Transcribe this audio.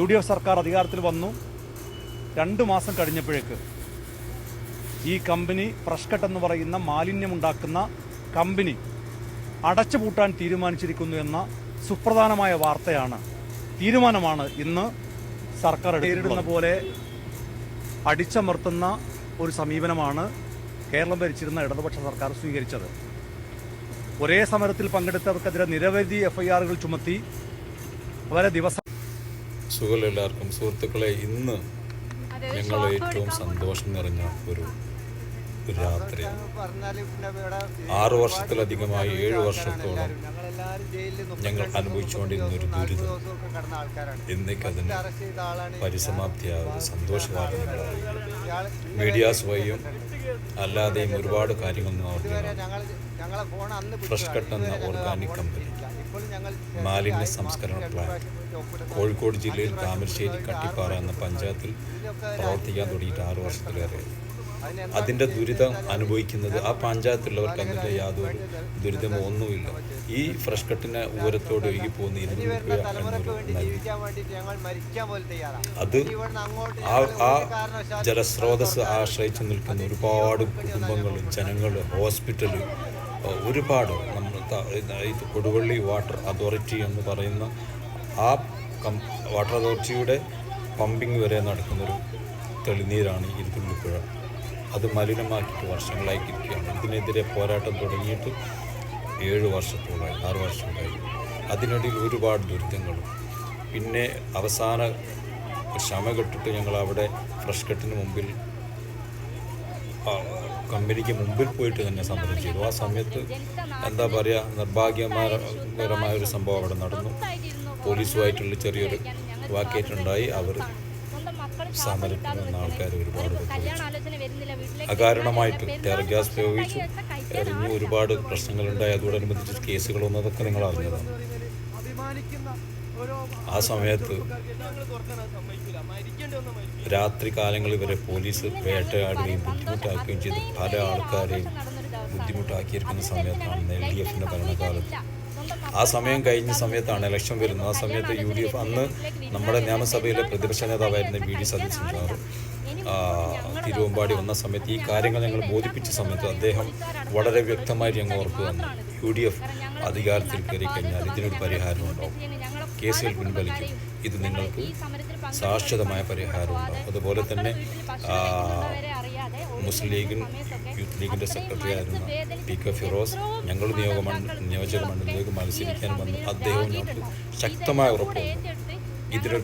UDF സർക്കാർ അധികാരത്തിൽ വന്നു 2 മാസം കഴിഞ്ഞപ്പോഴേക്ക് ഈ കമ്പനി ഫ്രഷ്കട്ട് എന്ന് പറയുന്ന മാലിന്യമുണ്ടാക്കുന്ന കമ്പനി അടച്ചുപൂട്ടാൻ തീരുമാനിച്ചിരിക്കുന്നു എന്ന സുപ്രധാനമായ തീരുമാനമാണ് ഇന്ന് സർക്കാർ നേരിടുന്ന പോലെ അടിച്ചമർത്തുന്ന ഒരു സമീപനമാണ് കേരളം ഭരിച്ചിരുന്ന ഇടതുപക്ഷ സർക്കാർ സ്വീകരിച്ചത്. ഒരേ സമരത്തിൽ പങ്കെടുത്തവർക്കെതിരെ നിരവധി FIRകൾ ചുമത്തി അവരെ ദിവസം. എല്ലാവർക്കും സുഹൃത്തുക്കളെ, ഇന്ന് ഞങ്ങൾ ഏറ്റവും സന്തോഷം നിറഞ്ഞ ഒരു രാത്രി. 6 വർഷത്തിലധികമായി 7 വർഷത്തോളം ഞങ്ങൾ അനുഭവിച്ചുകൊണ്ടിരുന്ന ഒരു ദുരിതം എന്നേക്കതിന് പരിസമാപ്തിയാകും. സന്തോഷ വാർത്തകളായി മീഡിയാസ് വഴിയും അല്ലാതെയും ഒരുപാട് കാര്യങ്ങൾ ഫ്രഷ്കട്ട് എന്ന ഓർഗാനിക് കമ്പനി മാലിന്യ സംസ്കരണ പ്ലാന്റ് കോഴിക്കോട് ജില്ലയിൽ താമരശ്ശേരി കട്ടിപ്പാറ എന്ന പഞ്ചായത്തിൽ പ്രവർത്തിക്കാൻ തുടങ്ങിയിട്ട് 6 വർഷത്തിലേറെ. അതിൻ്റെ ദുരിതം അനുഭവിക്കുന്നത് ആ പഞ്ചായത്തുള്ളവർക്ക് അതിൻ്റെ യാതൊരു ദുരിതമോ ഒന്നുമില്ല. ഈ ഫ്രഷ്കട്ടിനെ ഊരത്തോട് ഒഴുകി പോകുന്ന 200 രൂപ നൽകി അത് ആ ജലസ്രോതസ് ആശ്രയിച്ച് നിൽക്കുന്ന ഒരുപാട് കുടുംബങ്ങൾ, ജനങ്ങൾ, ഹോസ്പിറ്റൽ, ഒരുപാട് നമ്മൾ കൊടുവള്ളി വാട്ടർ അതോറിറ്റി എന്ന് പറയുന്ന ആ വാട്ടർ അതോറിറ്റിയുടെ പമ്പിങ് വരെ നടക്കുന്നൊരു തെളിനീരാണ് ഇരുതുള്ളിപ്പുഴ. അത് മലിനമാക്കിയിട്ട് വർഷങ്ങളായിട്ടിരിക്കുകയാണ്. ഇതിനെതിരെ പോരാട്ടം തുടങ്ങിയിട്ട് 7 വർഷത്തോളമായി, 6 വർഷമായി. അതിനിടയിൽ ഒരുപാട് ദുരിതങ്ങളും. പിന്നെ അവസാന ക്ഷമ കെട്ടിട്ട് ഞങ്ങൾ അവിടെ ഫ്രഷ്കട്ടിന് മുമ്പിൽ കമ്പനിക്ക് മുമ്പിൽ പോയിട്ട് തന്നെ സമരം ചെയ്തു. ആ സമയത്ത് എന്താ പറയുക, നിർഭാഗ്യകരമായ ഒരു സംഭവം അവിടെ നടന്നു. പോലീസുമായിട്ടുള്ള ചെറിയൊരു വാക്കേറ്റുണ്ടായി. അവർ സമരത്തിന് വന്ന ആൾക്കാർ ഒരുപാട് അകാരണമായിട്ട് ടെയർ ഗ്യാസ് പ്രയോഗിച്ചു, എറിഞ്ഞു, ഒരുപാട് പ്രശ്നങ്ങളുണ്ടായി. അതോടനുബന്ധിച്ച് കേസുകൾ വന്നതൊക്കെ നിങ്ങൾ അറിഞ്ഞതാണ്. ആ സമയത്ത് രാത്രി കാലങ്ങളിൽ വരെ പോലീസ് വേട്ടയാടുകയും ബുദ്ധിമുട്ടാക്കുകയും ചെയ്ത് പല ആൾക്കാരെയും ബുദ്ധിമുട്ടാക്കിയിരിക്കുന്ന സമയത്താണ് LDFിൻ്റെ ഭരണകാലത്ത്. ആ സമയം കഴിഞ്ഞ സമയത്താണ് ഇലക്ഷൻ വരുന്നത്. ആ സമയത്ത് UDF അന്ന് നമ്മുടെ നിയമസഭയിലെ പ്രതിപക്ഷ നേതാവായിരുന്ന VD സതീശൻ സാർ തിരുവമ്പാടി വന്ന സമയത്ത് ഈ കാര്യങ്ങൾ ഞങ്ങൾ ബോധിപ്പിച്ച സമയത്ത് അദ്ദേഹം വളരെ വ്യക്തമായി ഞങ്ങൾ ഉറപ്പ് തന്നു, UDF അധികാരത്തിൽ കയറി കഴിഞ്ഞാൽ ഇതിനൊരു പരിഹാരമുണ്ടാവും, കേസുകൾ പിൻവലിക്കും, ഇത് നിങ്ങൾക്ക് ശാശ്വതമായ പരിഹാരമുണ്ടാവും. അതുപോലെ തന്നെ മുസ്ലിം ലീഗും യൂത്ത് ലീഗിൻ്റെ സെക്രട്ടറി ആയിരുന്ന PK ഫിറോസ് ഞങ്ങൾ നിയോജക മണ്ഡലത്തിലേക്ക് മത്സരിക്കാൻ വന്നു. അദ്ദേഹം ഞങ്ങൾക്ക് ശക്തമായ ഉറപ്പ് ഇതിനൊരു